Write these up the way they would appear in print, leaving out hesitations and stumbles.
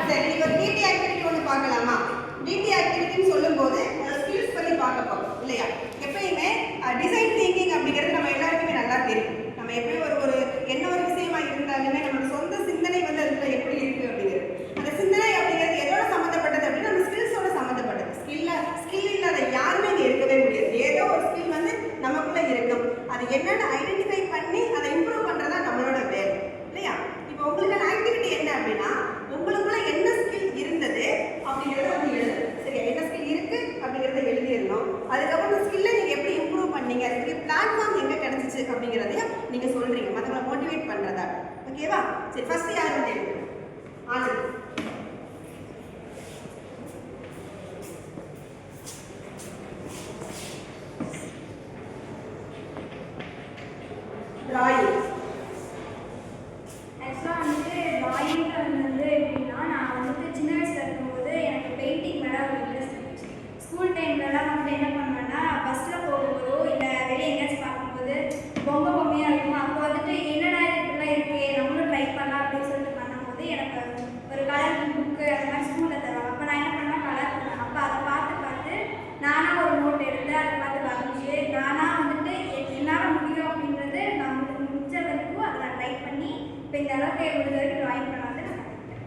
சரி, நீங்க ஒரு டிடி ஆக்டிவிட்டி ஒன்று பார்க்கலாமா? டிடி ஆக்டிவிட்டின்னு சொல்லும்போது ஸ்கில்ஸ் பற்றி பார்க்க போகிறோம் இல்லையா? எப்பயுமே டிசைன் திங்கிங் அப்படிங்கிறது நம்ம எல்லாருக்குமே நல்லா தெரியும். நம்ம எப்பயும் ஒரு என்ன ஒரு விஷயமா இருந்தாலுமே நம்மளோட சொந்த சிந்தனை வந்து அதுல எப்படி இருக்கு அப்படிங்கிறது. அந்த சிந்தனை அப்படிங்கிறது எதோட சம்மந்தப்பட்டது அப்படின்னா நம்ம ஸ்கில்ஸோட சம்மந்தப்பட்டது. ஸ்கில் இல்லாத யாருமே இங்கே இருக்கவே முடியாது. ஏதோ ஒரு ஸ்கில் வந்து நமக்குள்ள இருக்கும். அது என்னன்னு ஐடென்டிஃபை பண்ணி அதை இம்ப்ரூவ் பண்றதா நம்மளோட வேலை இல்லையா? இப்போ உங்களுக்கான ஆக்டிவிட்டி என்ன அப்படின்னா உங்களுக்குள்ள என்ன ஸ்கில் இருந்தது அப்படிங்கிறத வந்து எழுதணும். சரியா? என்ன ஸ்கில் இருக்கு அப்படிங்கிறத எழுதிடணும். அதுக்கப்புறம் அந்த ஸ்கில்லை நீங்க எப்படி இம்ப்ரூவ் பண்ணீங்க, அதுக்கு பிளாட்ஃபார்ம் எங்க கிடைச்சிச்சு அப்படிங்கிறதையும் நீங்க சொல்றீங்க. மற்றவங்களை மோட்டிவேட் பண்றதா. ஓகேவா? சரி, ஃபர்ஸ்ட் யார் வந்து எழுதுங்க? ஆனந்த். டிராயிங். ஆக்சுவலாக வந்துட்டு டிராயிங்கில் வந்து எப்படின்னா நான் வந்துட்டு சின்ன வயசில் இருக்கும்போது எனக்கு பெயிண்டிங் மேலே ஒரு இன்ட்ரெஸ்ட் இருந்துச்சு. ஸ்கூல் டைம்லலாம் வந்து என்ன பண்ணுவேன்னா பஸ்ஸில் போகும்போதோ இல்லை வெளியே எங்கேயாச்சும் பார்க்கும்போது பொம்மையாக இருக்கும். அப்போ வந்துட்டு என்னடா இப்படிலாம் இருக்கே நம்மளும் ட்ரை பண்ணலாம் அப்படின்னு சொல்லிட்டு பண்ணும்போது எனக்கு ஒரு கலர் புக்கு அந்த மாதிரி ஸ்கூலில் தருவாங்க. அப்போ நான் என்ன பண்ணேன், கலர் பண்ணேன். அப்போ அதை பார்த்து நானாக ஒரு நோட் எடுத்து அதை பார்த்து வரைஞ்சி நானாக வந்துட்டு என்னால் முடியும் அப்படின்றது நான் முடிஞ்ச வரைக்கும் அதை நான் ட்ரை பண்ணி இப்போ இந்த அளவுக்கு முடிஞ்ச வரைக்கும் ட்ராயிங் பண்ணாது நான் கற்றுக்கிட்டேன்.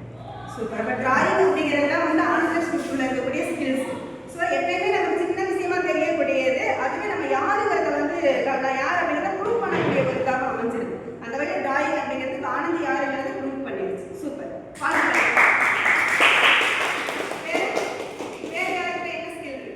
சூப்பர். இப்போ டிராயிங் அப்படிங்கிறதுலாம் வந்து ஆன்சர் ஸ்கில்ல இருக்கக்கூடிய ஸ்கில்ஸ். ஸோ எப்பயுமே நமக்கு சின்ன விஷயமா தெரியக்கூடியது, அதுவே நம்ம யாருங்கிறத வந்து நான் யார் அப்படிங்கிறத ப்ரூவ் பண்ணக்கூடிய ஒரு இதாக அமைஞ்சிருக்கு. அந்த வகையில் டிராயிங் அப்படிங்கிறது ஆனந்தி யாருங்கிறத ப்ரூவ் பண்ணிடுச்சு. சூப்பர். வேற யாருக்கு என்ன ஸ்கில் இருக்கு?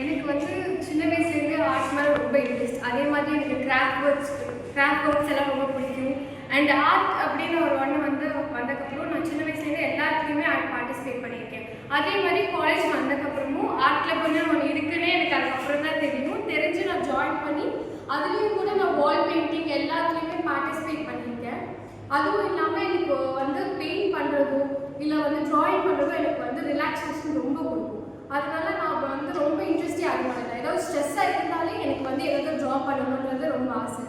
எனக்கு வந்து சின்ன வயசுலேருந்து ஆர்ட் மேலே ரொம்ப இன்ட்ரெஸ்ட். அதே மாதிரி எனக்கு கிராஃப்ட் ஒர்க்ஸ் எல்லாம் ரொம்ப பிடிக்கும். அண்ட் ஆர்ட் அப்படின்னு ஒரு ஒன்று வந்து வந்ததுக்கப்புறம் நான் சின்ன வயசுலேருந்து எல்லாத்துலேயுமே ஆர்ட் பார்ட்டிசிபேட் பண்ணியிருக்கேன். அதே மாதிரி காலேஜ் வந்ததுக்கப்புறமும் ஆர்ட் கிளப்னு ஒன்று இருக்குன்னே எனக்கு அதுக்கப்புறம் தான் தெரிஞ்சு நான் ஜாயின் பண்ணி அதுலேயும் கூட நான் வால் பெயிண்டிங் எல்லாத்துலேயுமே பார்ட்டிசிபேட் பண்ணியிருக்கேன். அதுவும் இல்லாமல் எனக்கு வந்து பெயிண்ட் பண்ணுறதோ இல்லை வந்து ட்ராயிங் பண்ணுறதோ எனக்கு வந்து ரிலாக்ஸேஷன் ரொம்ப கொடுக்கும். அதனால நான் வந்து ரொம்ப இன்ட்ரெஸ்டே ஆக மாட்டேன். ஏதாவது ஸ்ட்ரெஸ்ஸாக இருந்தாலே எனக்கு வந்து ஏதாவது ட்ரா பண்ணணுன்றது ரொம்ப ஆசை.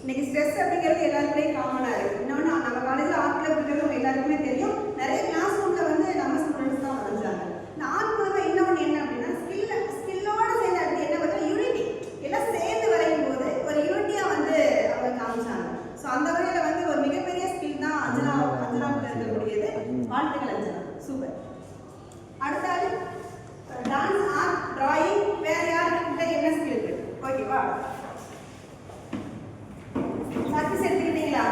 இன்னைக்கு ஸ்ட்ரெஸ் அப்படிங்கிறது எல்லாருக்குமே காமனாக இருக்குது. இன்னொன்று நம்ம காலேஜில் ஆர்ட் கிளப் இருக்கிறது எல்லாருக்குமே தெரியும். நிறைய கிளாஸ் ரூமில் வந்து நம்ம ஸ்டூடெண்ட்ஸ் தான் வரைஞ்சாங்க. இந்த ஆர்ட் கிளப் இன்னொன்று என்ன அப்படின்னா ஸ்கில்லோட சேர்ந்து அடுத்து என்ன பார்த்தா யூனிட்டி. எல்லாம் சேர்ந்து வரையும் போது ஒரு யூனிட்டியாக வந்து அவங்க காமிச்சாங்க. ஸோ அந்த வகையில் வந்து ஒரு மிகப்பெரிய ஸ்கில் தான் அஞ்சனாவில் இருக்கக்கூடியது. வாழ்த்துக்கள் அஞ்சனா. சூப்பர். அடுத்தாலும் டான்ஸ், ஆர்ட், டிராயிங், வேற யாருக்கிட்ட என்ன ஸ்கில் இருக்கு? ஓகேவா? சர்வீஸ் எடுத்துக்கிட்டீங்களா?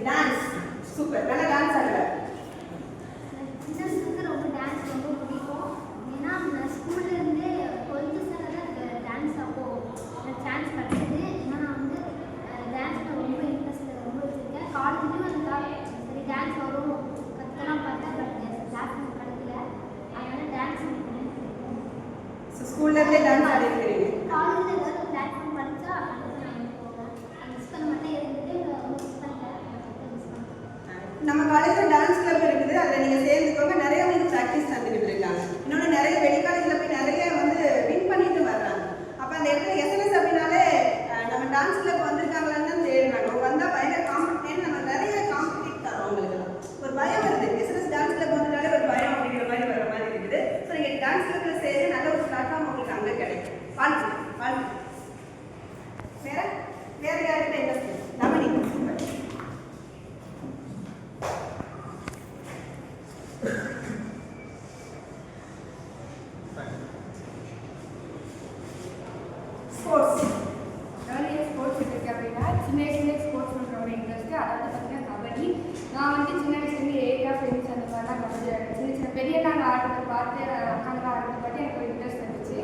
டான்ஸ். சூப்பர். நல்லா டான்ஸ் ஆடுற. சின்னதுக்கு ரொம்ப டான்ஸ் ரொம்ப பிடிக்கும். ஏன்னா நான் ஸ்கூல்ல இருந்தே 12th ஸ்டாண்டர்ட் டான்ஸ் அப்போ எனக்கு சான்ஸ் கிடைச்சது. ஏன்னா நான் வந்து டான்ஸ்ல ரொம்ப இன்ட்ரெஸ்ட் ரொம்ப வச்சிருக்கேன். காலேஜ்லயும் அதுக்காக சரி டான்ஸ் வரும் கற்றுக்கலாம் பார்த்தா பட் கிளாஸ் கிடைக்கல. அதனால டான்ஸ் ஸ்கூல்ல இருந்தே டான்ஸ் ஆடி இருக்கிறீங்க. காலேஜில் ஏதாவது பிளாட்ஃபார்ம் படித்தா அடுத்து நான் போவேன். அந்த மிஸ் பண்ண மட்டும் இருந்துட்டு மிஸ் பண்ணிட்டேன். நம்ம காலேஜில் டான்ஸ் கிளப் இருக்குது. அதில் நீங்கள் சேர்ந்துக்கோங்க. நிறைய வந்து ப்ராக்டிஸ் தந்துக்கிட்டு இருக்காங்க. இன்னொன்று நிறைய வெளி காலேஜில் போய் நிறைய வந்து வின் பண்ணிட்டு வர்றாங்க. அப்போ அந்த இடத்துல எஸ்என்எஸ் அப்படின்னாலே நம்ம டான்ஸ் கிளப் வந்திருக்காங்களான்னு தான் தேடுறாங்க. அவங்க வந்தால் பயங்கர காம்படிஷன். நம்ம நிறைய காம்படிட் தரோம். அவங்களுக்குலாம் ஒரு பயம் வருது. எஸ்என்எஸ் டான்ஸ் கிளப் வந்துட்டாலே ஒரு பயம் அப்படிங்கிற மாதிரி வர மாதிரி இருக்குது. ஸோ நீங்கள் டான்ஸ் கிளப்பில் சேர்ந்து நல்ல ஒரு பிளாட்ஃபார்ம் உங்களுக்கு அங்கே கிடைக்கும். வாழ்த்து. வேற யாருக்கிட்ட என்ன ஸ்கில்? ரமணி. ஸ்போர்ட்ஸ். நிறைய ஸ்போர்ட்ஸ் இருக்குது அப்படின்னா சின்ன வயசுலேயே ஸ்போர்ட்ஸ் ரொம்ப இன்ட்ரெஸ்ட்டு. அதாவது பார்த்தீங்கன்னா கபடி. நான் வந்து சின்ன வயசுலேருந்து ஏரியா ஃப்ரெண்ட்ஸ் அந்த மாதிரிலாம் கபடி சின்ன பெரிய நாங்கள் ஆடுறதை பார்த்து அக்காங்க ஆடுறதை பார்த்து எனக்கு ஒரு இன்ட்ரெஸ்ட் இருந்துச்சு.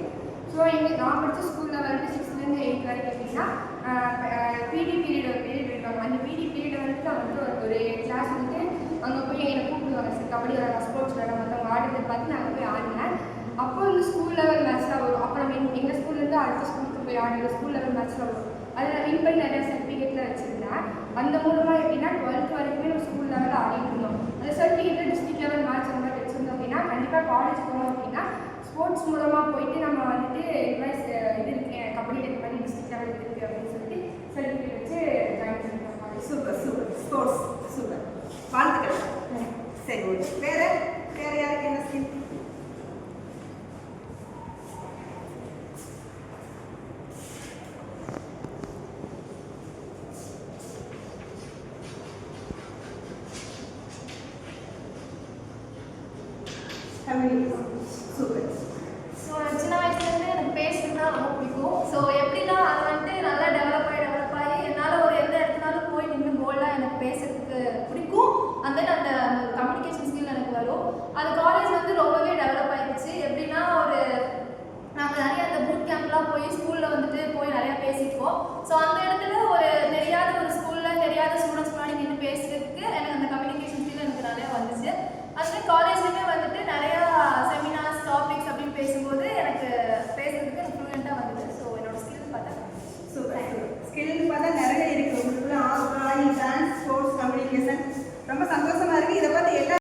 ஸோ நான் படித்த ஸ்கூலில் வந்து 6th-லேருந்து 8th வரைக்கும் எப்படின்னா பிடி பீரியட் ஒரு பீரியட் இருக்காங்க. அந்த பிடி பீரியட் வந்துட்டு நான் வந்து ஒரு கிளாஸ் வந்துட்டு அங்கே போய் என்னை கூப்பிடுவாங்க. சரி கபடி விளையாட ஸ்போர்ட்ஸ் விளையாட மற்றவங்க ஆடுறதை பார்த்து நாங்கள் போய் ஆடினேன். அப்போ வந்து ஸ்கூல் லெவல் மேட்ச்லாம் வரும். அப்போ நம்ம எங்கள் ஸ்கூல்லேருந்து அடுத்த ஸ்கூலுக்கு போய் ஆடுற ஸ்கூல் லெவல் மேட்ச்லாம் வரும். அதில் வின் பண்ணி நிறைய சர்டிஃபிகேட்லாம் வச்சுருந்தேன். அந்த மூலமாக எப்படின்னா 12th வரைக்குமே நம்ம ஸ்கூல் லெவலில் ஆடிட்டு இருந்தோம். அந்த சர்டிஃபிகேட்டில் டிஸ்ட்ரிக்ட் லெவல் மேட்ச் அந்த மாதிரி வச்சுருந்தோம் அப்படின்னா கண்டிப்பாக காலேஜ் போனோம் அப்படின்னா ஸ்போர்ட்ஸ் மூலமாக போயிட்டு நம்ம வந்துட்டு இது இருக்கேன் கபடி இது மாதிரி டிஸ்ட்ரிக்ட் லெவல் இருக்குது அப்படின்னு சொல்லிட்டு சர்டிஃபிகேட் வச்சு ஜாயின் பண்ணிட்டோம் college. Super super sports super, வாழ்த்துக்கள். சரி, ஓகே. வேற யாருக்கு என்ன ஸ்கில்? சூப்பர். ஸோ சின்ன வயசுலேருந்து எனக்கு பேசுறதுனா ரொம்ப பிடிக்கும். ஸோ எப்படின்னா அது வந்துட்டு நல்லா டெவலப் ஆகி என்னால் ஒரு எந்த இடத்துனாலும் போய் நின்று போல்டாக எனக்கு பேசுறதுக்கு பிடிக்கும். அந்த கம்யூனிகேஷன் ஸ்கில் எனக்கு வரும். அது காலேஜ் வந்து ரொம்பவே டெவலப் ஆகிடுச்சு. எப்படின்னா நாங்கள் நிறைய அந்த பூட் கேம்ப்லாம் போய் ஸ்கூலில் வந்துட்டு போய் நிறையா பேசியிருக்கோம். ஸோ அந்த